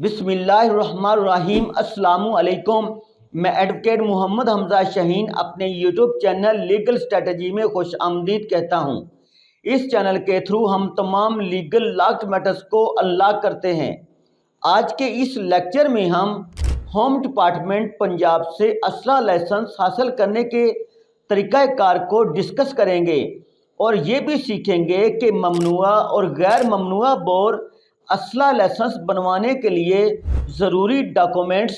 बिस्मिल्लाहिर्रहमानिर्रहीम। अस्सलामु अलैकुम। मैं एडवोकेट मोहम्मद हमजा शाहीन अपने यूट्यूब चैनल लीगल स्ट्रेटजी में खुश आमदीद कहता हूँ। इस चैनल के थ्रू हम तमाम लीगल लॉ मैटर्स को अनलॉक करते हैं। आज के इस लेक्चर में हम होम डिपार्टमेंट पंजाब से असला लाइसेंस हासिल करने के तरीक़ाकार को डिस्कस करेंगे और ये भी सीखेंगे कि ममनुआ और गैर ममनुआ बोर असला लाइसेंस बनवाने के लिए ज़रूरी डॉक्यूमेंट्स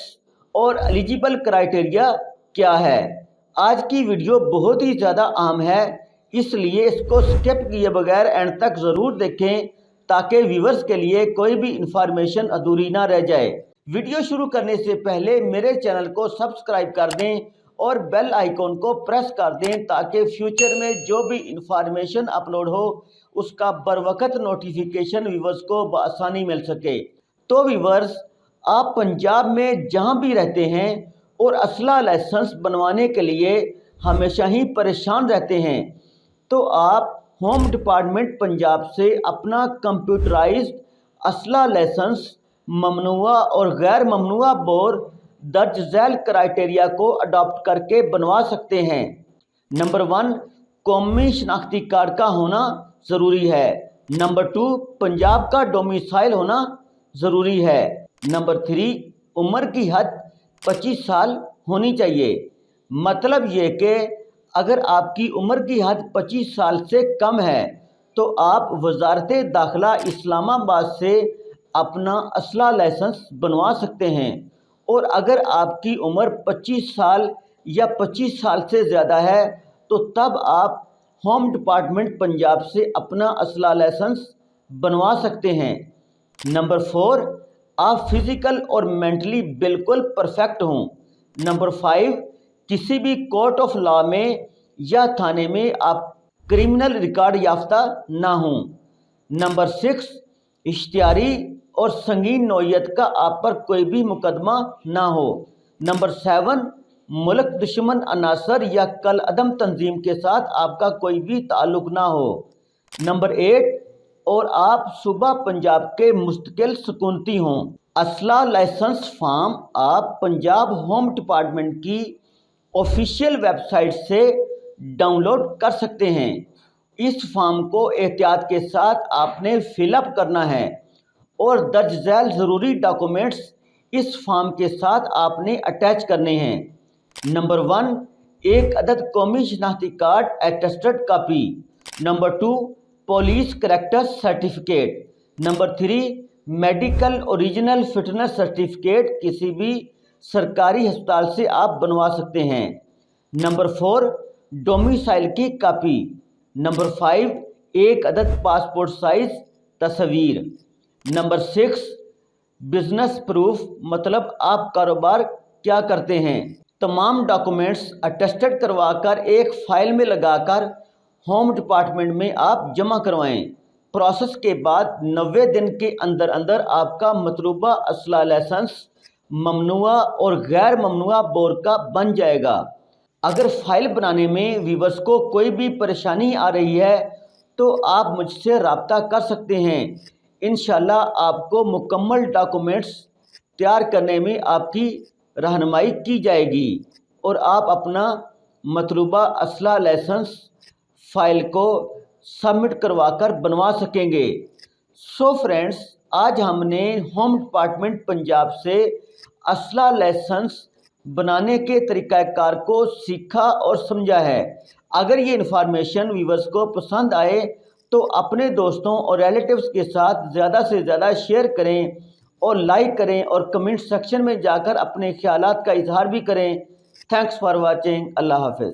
और एलिजिबल क्राइटेरिया क्या है। आज की वीडियो बहुत ही ज़्यादा अहम है, इसलिए इसको स्किप किए बगैर एंड तक ज़रूर देखें ताकि व्यूअर्स के लिए कोई भी इंफॉर्मेशन अधूरी ना रह जाए। वीडियो शुरू करने से पहले मेरे चैनल को सब्सक्राइब कर दें और बेल आइकॉन को प्रेस कर दें ताकि फ्यूचर में जो भी इंफॉर्मेशन अपलोड हो उसका बरवकत नोटिफिकेशन व्यूअर्स को बआसानी मिल सके। तो व्यूअर्स, आप पंजाब में जहां भी रहते हैं और असला लाइसेंस बनवाने के लिए हमेशा ही परेशान रहते हैं, तो आप होम डिपार्टमेंट पंजाब से अपना कंप्यूटराइज्ड असला लाइसेंस ममनुआ और गैर ममनुआ बोर दर्ज झैल क्राइटेरिया को अडॉप्ट करके बनवा सकते हैं। नंबर 1, कौमी शनाख्ती कार्ड का होना ज़रूरी है। नंबर 2, पंजाब का डोमिसाइल होना ज़रूरी है। नंबर 3, उम्र की हद 25 साल होनी चाहिए। मतलब ये कि अगर आपकी उम्र की हद 25 साल से कम है तो आप वजारत दाखिला इस्लामाबाद से अपना असला लाइसेंस बनवा सकते हैं, और अगर आपकी उम्र 25 साल या 25 साल से ज़्यादा है तो तब आप होम डिपार्टमेंट पंजाब से अपना असला लाइसेंस बनवा सकते हैं। नंबर 4, आप फिज़िकल और मेंटली बिल्कुल परफेक्ट हों। नंबर 5, किसी भी कोर्ट ऑफ लॉ में या थाने में आप क्रिमिनल रिकॉर्ड याफ्ता ना हों। नंबर 6, इश्तिहारी और संगीन नौयत का आप पर कोई भी मुकदमा ना हो। नंबर 7, मुल्क दुश्मन अनासर या कल अदम तंजीम के साथ आपका कोई भी ताल्लुक ना हो। नंबर 8, और आप सूबा पंजाब के मुस्तकिल सुकूनती हों। असला लाइसेंस फॉर्म आप पंजाब होम डिपार्टमेंट की ऑफिशियल वेबसाइट से डाउनलोड कर सकते हैं। इस फॉर्म को एहतियात के साथ आपने फिलअप करना है और दर्ज झैल ज़रूरी डॉक्यूमेंट्स इस फॉर्म के साथ आपने अटैच करने हैं। नंबर 1, एक अदद कौमी शनाख्ती card attested copy. Number 2, police character certificate. Number 3, medical original fitness certificate किसी भी सरकारी अस्पताल से आप बनवा सकते हैं। नंबर 4, डोमिसाइल की कापी। नंबर 5, एक अदद पासपोर्ट साइज तस्वीर। नंबर 6, बिजनेस प्रूफ, मतलब आप कारोबार क्या करते हैं। तमाम डॉक्यूमेंट्स अटेस्टेड करवाकर एक फ़ाइल में लगाकर होम डिपार्टमेंट में आप जमा करवाएं। प्रोसेस के बाद 90 दिन के अंदर अंदर आपका मतलूबा असला लाइसेंस ममनुआ और गैर ममनुआ बोर का बन जाएगा। अगर फ़ाइल बनाने में व्यूअर्स को कोई भी परेशानी आ रही है तो आप मुझसे रब्ता कर सकते हैं। इंशाल्लाह आपको मुकम्मल डॉक्यूमेंट्स तैयार करने में आपकी रहनुमाई की जाएगी और आप अपना मतलूबा असला लाइसेंस फ़ाइल को सबमिट करवाकर बनवा सकेंगे। सो फ्रेंड्स, आज हमने होम डिपार्टमेंट पंजाब से असला लाइसेंस बनाने के तरीक़ाकार को सीखा और समझा है। अगर ये इन्फॉर्मेशन व्यूअर्स को पसंद आए तो अपने दोस्तों और रिलेटिव्स के साथ ज़्यादा से ज़्यादा शेयर करें और लाइक करें और कमेंट सेक्शन में जाकर अपने ख्यालात का इजहार भी करें। Thanks for watching. अल्लाह हाफ़िज़।